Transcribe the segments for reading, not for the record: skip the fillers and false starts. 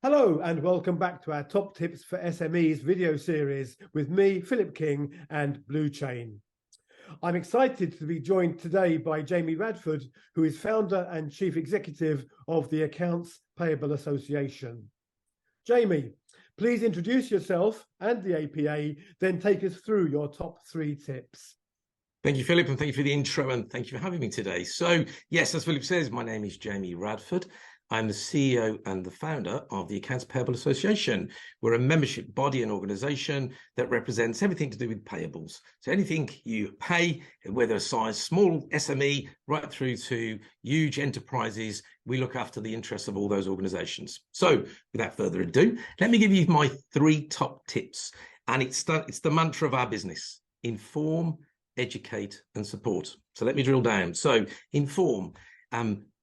Hello and welcome back to our Top Tips for SMEs video series with me, Philip King, and Bluechain. I'm excited to be joined today by Jamie Radford, who is founder and chief executive of the Accounts Payable Association. Jamie, please introduce yourself and the APA, then take us through your top 3 tips. Thank you, Philip, and thank you for the intro, and thank you for having me today. So, yes, as Philip says, my name is Jamie Radford. I'm the CEO and the founder of the Accounts Payable Association. We're a membership body and organization that represents everything to do with payables. So anything you pay, whether a size small SME right through to huge enterprises, we look after the interests of all those organizations. So without further ado, let me give you my 3 top tips. And it's the mantra of our business: inform, educate, and support. So let me drill down. So inform.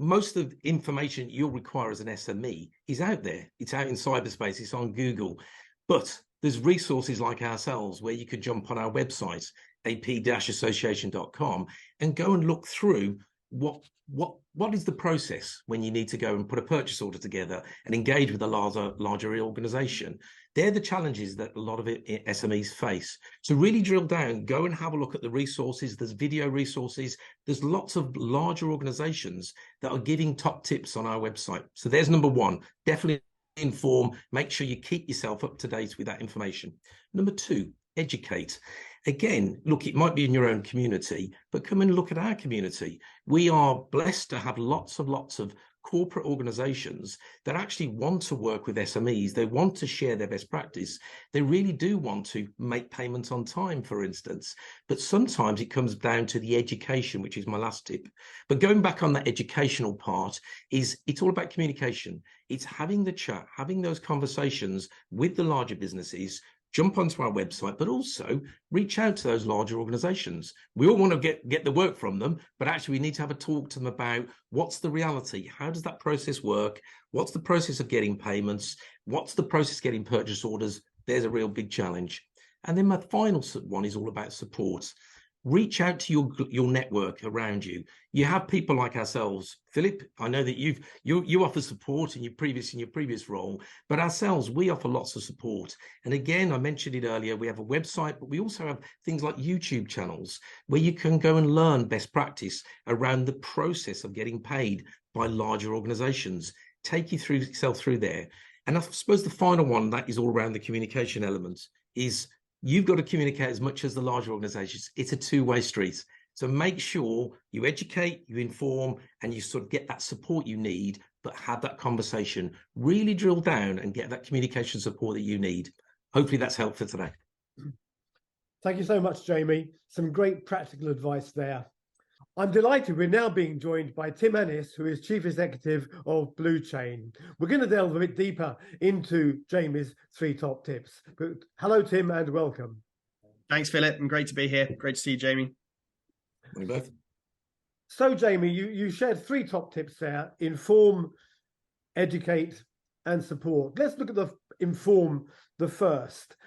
Most of the information you'll require as an SME is out there. It's out in cyberspace, it's on Google. But there's resources like ourselves where you could jump on our website, ap-association.com, and go and look through what is the process when you need to go and put a purchase order together and engage with a larger organization. They're the challenges that a lot of SMEs face. So really drill down, go and have a look at the resources. There's video resources. There's lots of larger organizations that are giving top tips on our website. So there's number 1, definitely inform, make sure you keep yourself up to date with that information. Number 2, educate. Again, look, it might be in your own community, but come and look at our community. We are blessed to have lots of corporate organizations that actually want to work with SMEs. They want to share their best practice. They really do want to make payments on time, for instance. But sometimes it comes down to the education, which is my last tip. But going back on that educational part, it's all about communication. It's having the chat, having those conversations with the larger businesses. Jump onto our website, but also reach out to those larger organizations. We all want to get the work from them, but actually we need to have a talk to them about what's the reality. How does that process work? What's the process of getting payments? What's the process of getting purchase orders? There's a real big challenge. And then my final one is all about support. Reach out to your network around you. You have people like ourselves. Philip, I know that you offer support in your previous role, but ourselves, we offer lots of support. And again, I mentioned it earlier, we have a website, but we also have things like YouTube channels where you can go and learn best practice around the process of getting paid by larger organizations. Take yourself through there. And I suppose the final one that is all around the communication element is you've got to communicate as much as the larger organizations. It's a two-way street. So make sure you educate, you inform, and you sort of get that support you need, but have that conversation. Really drill down and get that communication support that you need. Hopefully that's helpful today. Thank you so much, Jamie. Some great practical advice there. I'm delighted we're now being joined by Tim Ennis, who is Chief Executive of Bluechain. We're going to delve a bit deeper into Jamie's 3 top tips. But hello, Tim, and welcome. Thanks, Philip, and great to be here. Great to see you, Jamie. Morning, both. So, Jamie, you shared 3 top tips there: inform, educate, and support. Let's look at the inform the first.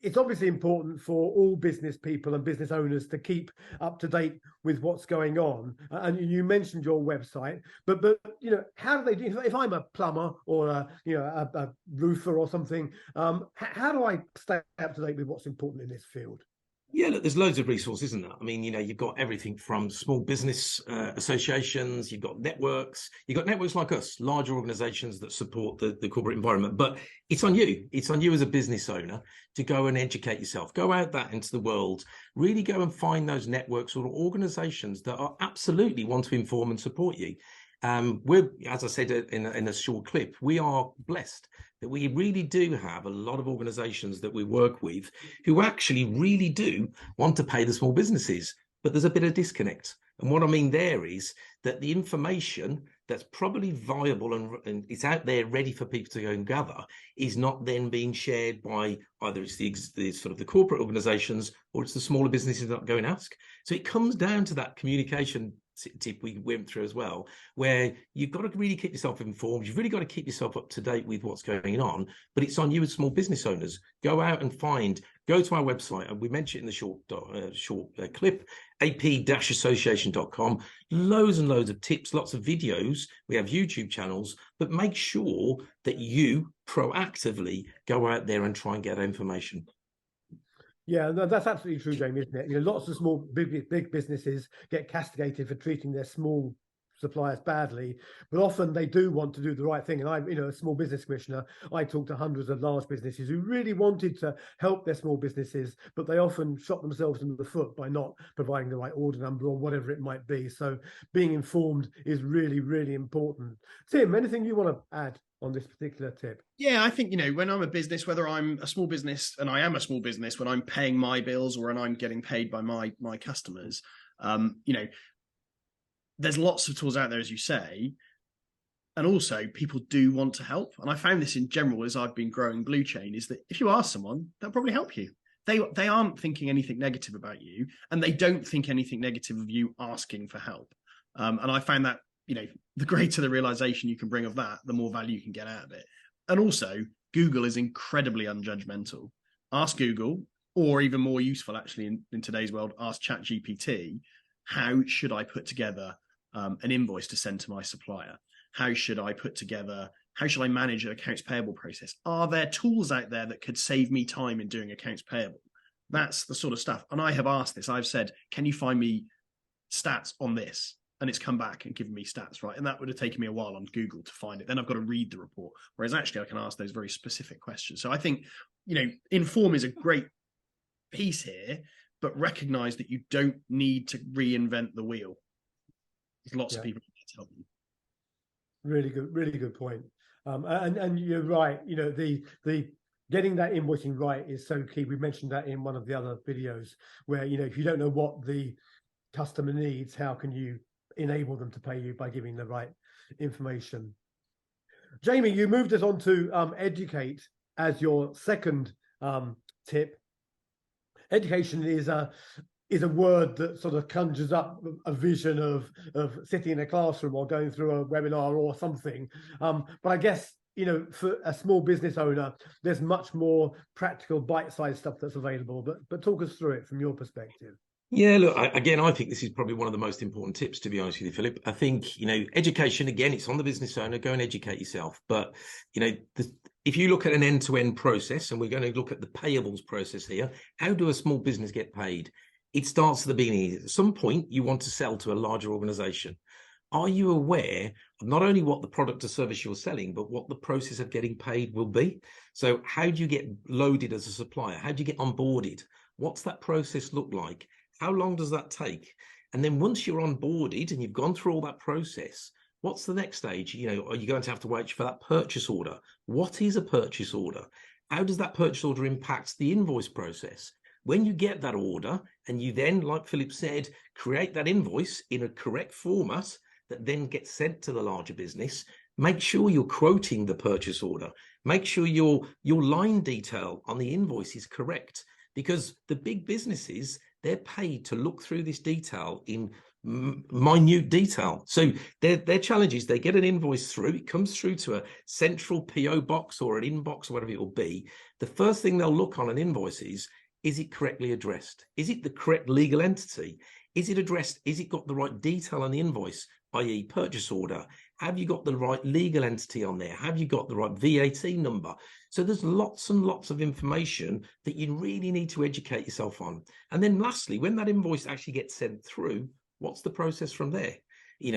It's obviously important for all business people and business owners to keep up to date with what's going on. And you mentioned your website, but you know, how do they do? If I'm a plumber or a roofer or something, how do I stay up to date with what's important in this field? Yeah, look, there's loads of resources, isn't there? I mean, you know, you've got everything from small business associations, you've got networks like us, larger organizations that support the corporate environment. But it's on you. It's on you as a business owner to go and educate yourself. Go out that into the world. Really go and find those networks or organizations that are absolutely want to inform and support you. We're, as I said in a short clip, we are blessed that we really do have a lot of organizations that we work with who actually really do want to pay the small businesses, but there's a bit of disconnect. And what I mean there is that the information that's probably viable and it's out there ready for people to go and gather is not then being shared by either it's the sort of the corporate organizations or it's the smaller businesses that go and ask. So it comes down to that communication tip we went through as well, where you've got to really keep yourself informed. You've really got to keep yourself up to date with what's going on, but it's on you as small business owners. Go out and find go to our website, and we mentioned in the short clip, ap-association.com. Loads and loads of tips, lots of videos. We have YouTube channels, but make sure that you proactively go out there and try and get information. Yeah, no, that's absolutely true, Jamie, isn't it? Lots of small, big businesses get castigated for treating their small suppliers badly, but often they do want to do the right thing. And I'm, a small business commissioner. I talk to hundreds of large businesses who really wanted to help their small businesses, but they often shot themselves in the foot by not providing the right order number or whatever it might be. So being informed is really, really important. Tim, anything you want to add on this particular tip? Yeah, I think, when I'm a business, whether I'm a small business, and I am a small business, when I'm paying my bills or when I'm getting paid by my customers, there's lots of tools out there, as you say, and also people do want to help. And I found this in general as I've been growing Bluechain, is that if you ask someone, they'll probably help you. They aren't thinking anything negative about you, and they don't think anything negative of you asking for help. And I found that, the greater the realization you can bring of that, the more value you can get out of it. And also, Google is incredibly unjudgmental. Ask Google, or even more useful, actually, in today's world, ask ChatGPT, how should I put together an invoice to send to my supplier? How should I manage an accounts payable process? Are there tools out there that could save me time in doing accounts payable? That's the sort of stuff. And I have asked this. I've said, can you find me stats on this? And it's come back and given me stats, right? And that would have taken me a while on Google to find it. Then I've got to read the report. Whereas actually I can ask those very specific questions. So I think, Inform is a great piece here, but recognize that you don't need to reinvent the wheel. There's lots of people to help you. Really good point. And you're right. The getting that invoicing right is so key. We mentioned that in one of the other videos, where if you don't know what the customer needs, how can you enable them to pay you by giving the right information? Jamie, you moved us on to educate as your second tip. Education is a word that sort of conjures up a vision of sitting in a classroom or going through a webinar or something. But I guess, for a small business owner, there's much more practical bite-sized stuff that's available. But talk us through it from your perspective. Yeah, look, I think this is probably one of the most important tips, to be honest with you, Philip. I think, education, again, it's on the business owner, go and educate yourself. But, if you look at an end-to-end process, and we're going to look at the payables process here, how do a small business get paid? It starts at the beginning. At some point, you want to sell to a larger organization. Are you aware of not only what the product or service you're selling, but what the process of getting paid will be? So how do you get loaded as a supplier? How do you get onboarded? What's that process look like? How long does that take? And then once you're onboarded and you've gone through all that process, what's the next stage? Are you going to have to wait for that purchase order? What is a purchase order? How does that purchase order impact the invoice process? When you get that order and you then, like Philip said, create that invoice in a correct format that then gets sent to the larger business, make sure you're quoting the purchase order. Make sure your line detail on the invoice is correct, because the big businesses, they're paid to look through this detail in minute detail. So their challenge is they get an invoice through, it comes through to a central PO box or an inbox or whatever it will be. The first thing they'll look on an invoice is it correctly addressed? Is it the correct legal entity? Is it addressed? Is it got the right detail on the invoice, i.e. purchase order? Have you got the right legal entity on there? Have you got the right VAT number? So there's lots and lots of information that you really need to educate yourself on. And then lastly, when that invoice actually gets sent through, what's the process from there?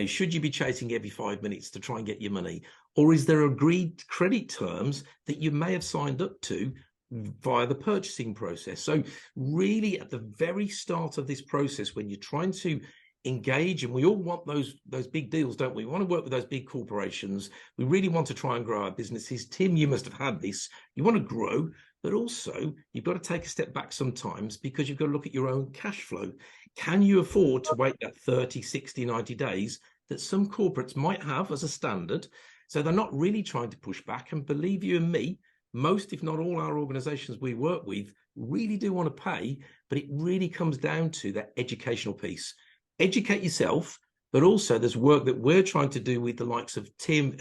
Should you be chasing every 5 minutes to try and get your money? Or is there agreed credit terms that you may have signed up to via the purchasing process? So really at the very start of this process, when you're trying to engage, and we all want those big deals, don't we? We want to work with those big corporations. We really want to try and grow our businesses. Tim, you must have had this. You want to grow, but also you've got to take a step back sometimes, because you've got to look at your own cash flow. Can you afford to wait that 30, 60, 90 days that some corporates might have as a standard? So they're not really trying to push back. And believe you and me, most, if not all, our organizations we work with really do want to pay, but it really comes down to that educational piece. Educate yourself, but also there's work that we're trying to do with the likes of Tim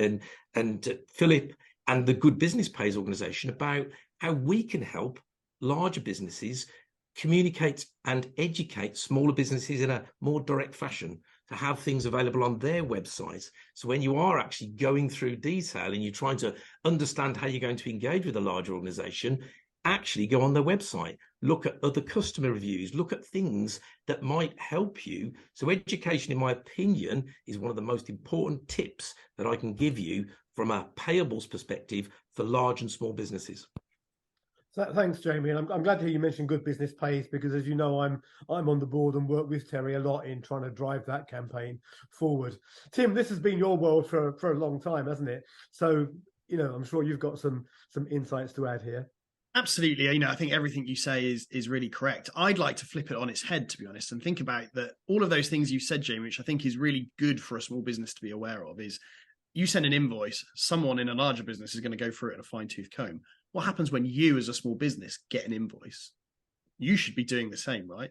and Philip and the Good Business Pays organization about how we can help larger businesses communicate and educate smaller businesses in a more direct fashion to have things available on their websites. So when you are actually going through detail and you're trying to understand how you're going to engage with a larger organization, actually go on their website, look at other customer reviews, look at things that might help you. So education, in my opinion, is one of the most important tips that I can give you from a payables perspective for large and small businesses. So, thanks, Jamie. And I'm glad to hear you mentioned Good Business Pays, because as you know, I'm on the board and work with Terry a lot in trying to drive that campaign forward. Tim, this has been your world for a long time, hasn't it? So, I'm sure you've got some insights to add here. Absolutely. I think everything you say is really correct. I'd like to flip it on its head, to be honest, and think about that. All of those things you said, Jamie, which I think is really good for a small business to be aware of, is you send an invoice, someone in a larger business is going to go through it in a fine-tooth comb. What happens when you, as a small business, get an invoice? You should be doing the same, right?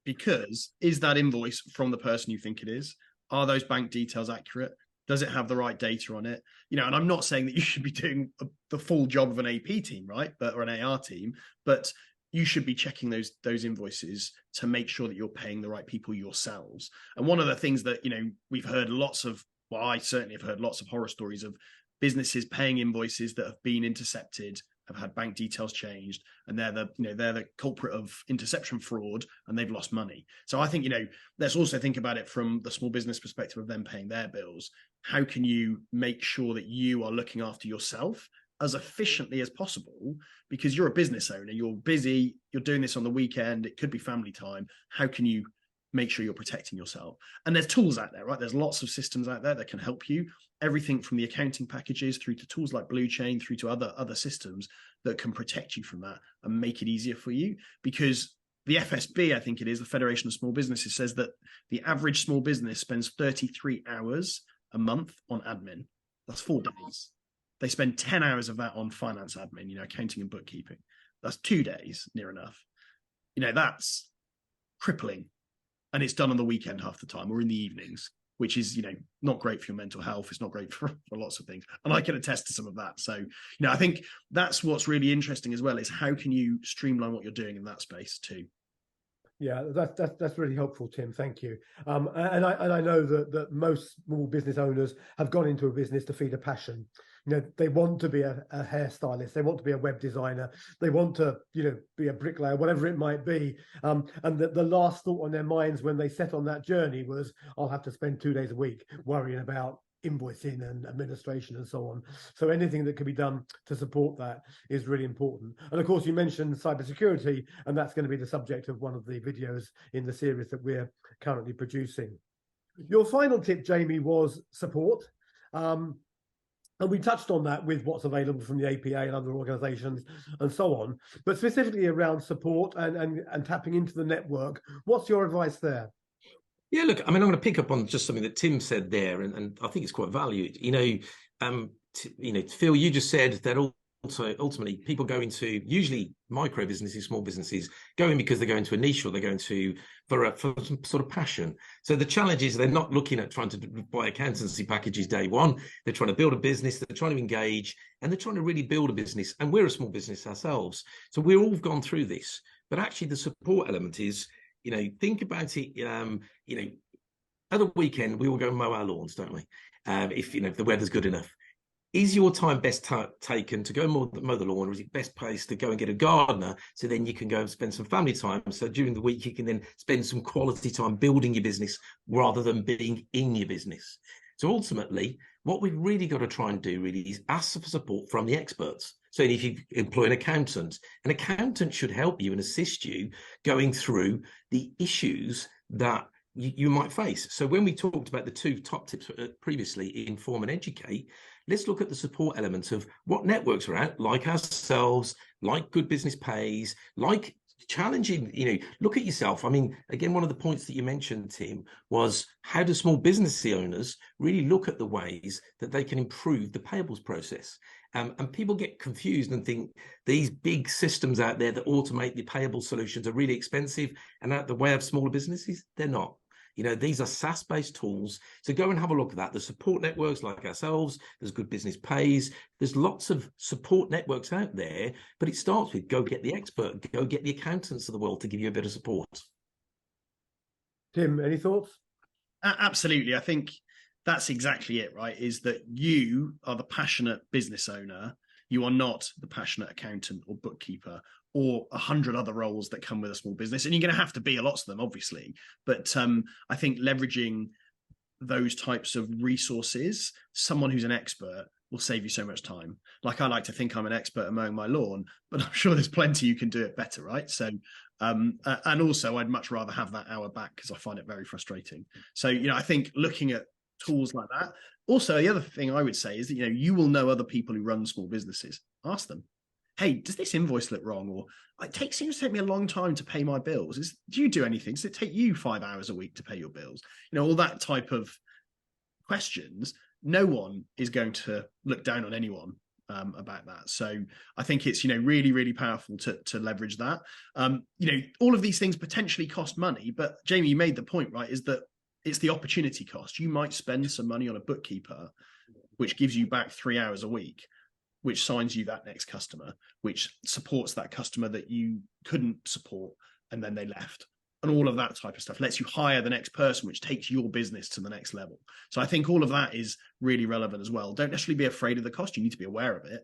Because is that invoice from the person you think it is? Are those bank details accurate? Does it have the right data on it? And I'm not saying that you should be doing the full job of an AP team, right? Or an AR team, but you should be checking those invoices to make sure that you're paying the right people yourselves. And one of the things that, we've heard I certainly have heard lots of horror stories of businesses paying invoices that have been intercepted, have had bank details changed, and they're the culprit of interception fraud, and they've lost money. So I think, let's also think about it from the small business perspective of them paying their bills. How can you make sure that you are looking after yourself as efficiently as possible? Because you're a business owner, you're busy, you're doing this on the weekend, it could be family time. How can you make sure you're protecting yourself? And there's tools out there, right? There's lots of systems out there that can help you. Everything from the accounting packages through to tools like Bluechain, through to other systems that can protect you from that and make it easier for you. Because the FSB, I think it is, the Federation of Small Businesses, says that the average small business spends 33 hours a month on admin. That's 4 days. They spend 10 hours of that on finance admin, accounting and bookkeeping. That's 2 days, near enough. That's crippling. And it's done on the weekend half the time or in the evenings, which is, not great for your mental health. It's not great for lots of things. And I can attest to some of that. So, I think that's what's really interesting as well, is how can you streamline what you're doing in that space too? Yeah, that's really helpful, Tim. Thank you. And I know that most small business owners have gone into a business to feed a passion. They want to be a hairstylist, they want to be a web designer, they want to, be a bricklayer, whatever it might be. And the last thought on their minds when they set on that journey was, I'll have to spend 2 days a week worrying about invoicing and administration and so on. So anything that can be done to support that is really important. And of course, you mentioned cybersecurity, and that's going to be the subject of one of the videos in the series that we're currently producing. Your final tip, Jamie, was support. And we touched on that with what's available from the APA and other organizations and so on, but specifically around support and tapping into the network. What's your advice there? Yeah, look, I'm going to pick up on just something that Tim said there, and I think it's quite valued. Phil, you just said that also ultimately people go into, usually micro businesses, small businesses, go in because they go into a niche, or they go into for some sort of passion. So the challenge is they're not looking at trying to buy accountancy packages day one. They're trying to build a business, they're trying to engage, and they're trying to really build a business. And we're a small business ourselves. So we've all gone through this. But actually the support element is, think about it, at the weekend, we will go and mow our lawns, don't we? If the weather's good enough. Is your time best taken to go mow the lawn, or is it best placed to go and get a gardener so then you can go and spend some family time? So during the week, you can then spend some quality time building your business rather than being in your business. So ultimately, what we've really got to try and do really is ask for support from the experts. So if you employ an accountant should help you and assist you going through the issues that you might face. So when we talked about the 2 top tips previously, inform and educate, let's look at the support elements of what networks are out, like ourselves, like Good Business Pays, like challenging, look at yourself. I mean, again, one of the points that you mentioned, Tim, was how do small business owners really look at the ways that they can improve the payables process? And people get confused and think these big systems out there that automate the payable solutions are really expensive and out the way of smaller businesses. They're not. You know, these are SaaS-based tools. So go and have a look at that. The support networks like ourselves, there's Good Business Pays. There's lots of support networks out there, but it starts with go get the expert, go get the accountants of the world to give you a bit of support. Tim, any thoughts? Absolutely. I think that's exactly it, right? Is that you are the passionate business owner. You are not the passionate accountant or bookkeeper or 100 other roles that come with a small business. And you're going to have to be a lot of them, obviously. But I think leveraging those types of resources, someone who's an expert will save you so much time. Like, I like to think I'm an expert at mowing my lawn, but I'm sure there's plenty you can do it better, right? So, and also I'd much rather have that hour back because I find it very frustrating. So, you know, I think looking at tools like that. Also, the other thing I would say is that, you know, you will know other people who run small businesses. Ask them, hey, does this invoice look wrong? Or it seems to take me a long time to pay my bills. Do you do anything? Does it take you 5 hours a week to pay your bills? You know, all that type of questions. No one is going to look down on anyone about that. So I think it's, you know, really, really powerful to leverage that. You know, all of these things potentially cost money, but Jamie, you made the point, right, is that it's the opportunity cost. You might spend some money on a bookkeeper, which gives you back 3 hours a week, which signs you that next customer, which supports that customer that you couldn't support and then they left. And all of that type of stuff lets you hire the next person, which takes your business to the next level. So I think all of that is really relevant as well. Don't necessarily be afraid of the cost. You need to be aware of it,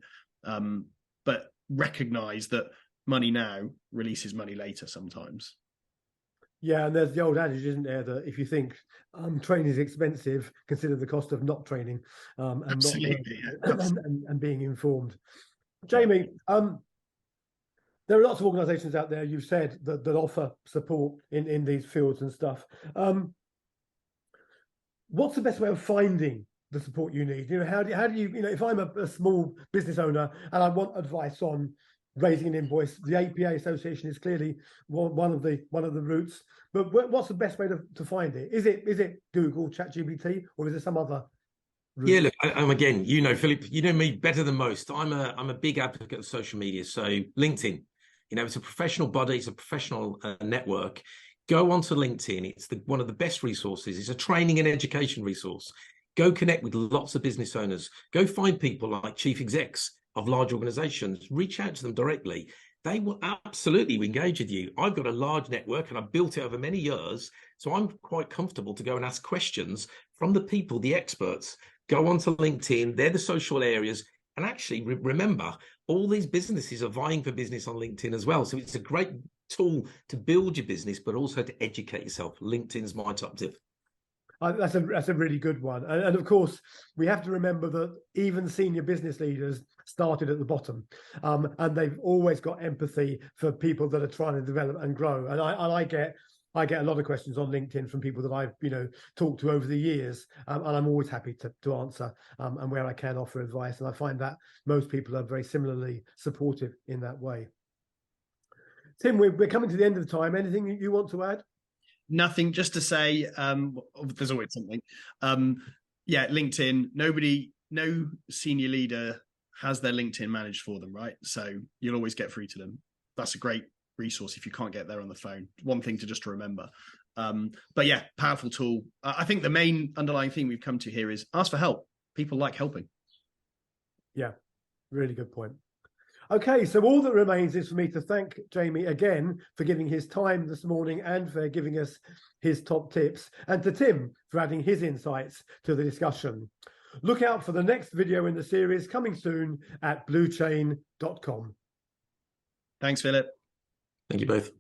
but recognize that money now releases money later sometimes. Yeah, and there's the old adage, isn't there, that if you think training is expensive, consider the cost of not training and Absolutely, not and being informed. Jamie, there are lots of organisations out there, you've said, that offer support in these fields and stuff. What's the best way of finding the support you need? You know, how do you, you know, if I'm a small business owner and I want advice on raising an invoice, the APA Association is clearly one of the routes. But what's the best way to find it? Is it Google, ChatGPT, or is there some other route? Yeah, look, I'm again, you know, Philip, you know me better than most. I'm a big advocate of social media. So LinkedIn, you know, it's a professional body, it's a professional network. Go onto LinkedIn. It's one of the best resources. It's a training and education resource. Go connect with lots of business owners. Go find people like chief execs of large organizations. Reach out to them directly. They will absolutely engage with you. I've got a large network and I've built it over many years. So I'm quite comfortable to go and ask questions from the people, the experts. Go onto LinkedIn. They're the social areas. And actually, remember, all these businesses are vying for business on LinkedIn as well. So it's a great tool to build your business, but also to educate yourself. LinkedIn's my top tip. That's a really good one. And of course, we have to remember that even senior business leaders started at the bottom, and they've always got empathy for people that are trying to develop and grow. And I get a lot of questions on LinkedIn from people that I've, you know, talked to over the years, and I'm always happy to answer and where I can offer advice. And I find that most people are very similarly supportive in that way. Tim, we're coming to the end of the time. Anything you want to add? Nothing, just to say, there's always something. Yeah, LinkedIn, no senior leader has their LinkedIn managed for them, right? So you'll always get through to them. That's a great resource if you can't get there on the phone. One thing to just remember. But yeah, powerful tool. I think the main underlying theme we've come to here is ask for help. People like helping. Yeah, really good point. Okay, so all that remains is for me to thank Jamie again for giving his time this morning and for giving us his top tips, and to Tim for adding his insights to the discussion. Look out for the next video in the series coming soon at bluechain.com. Thanks, Philip. Thank you both.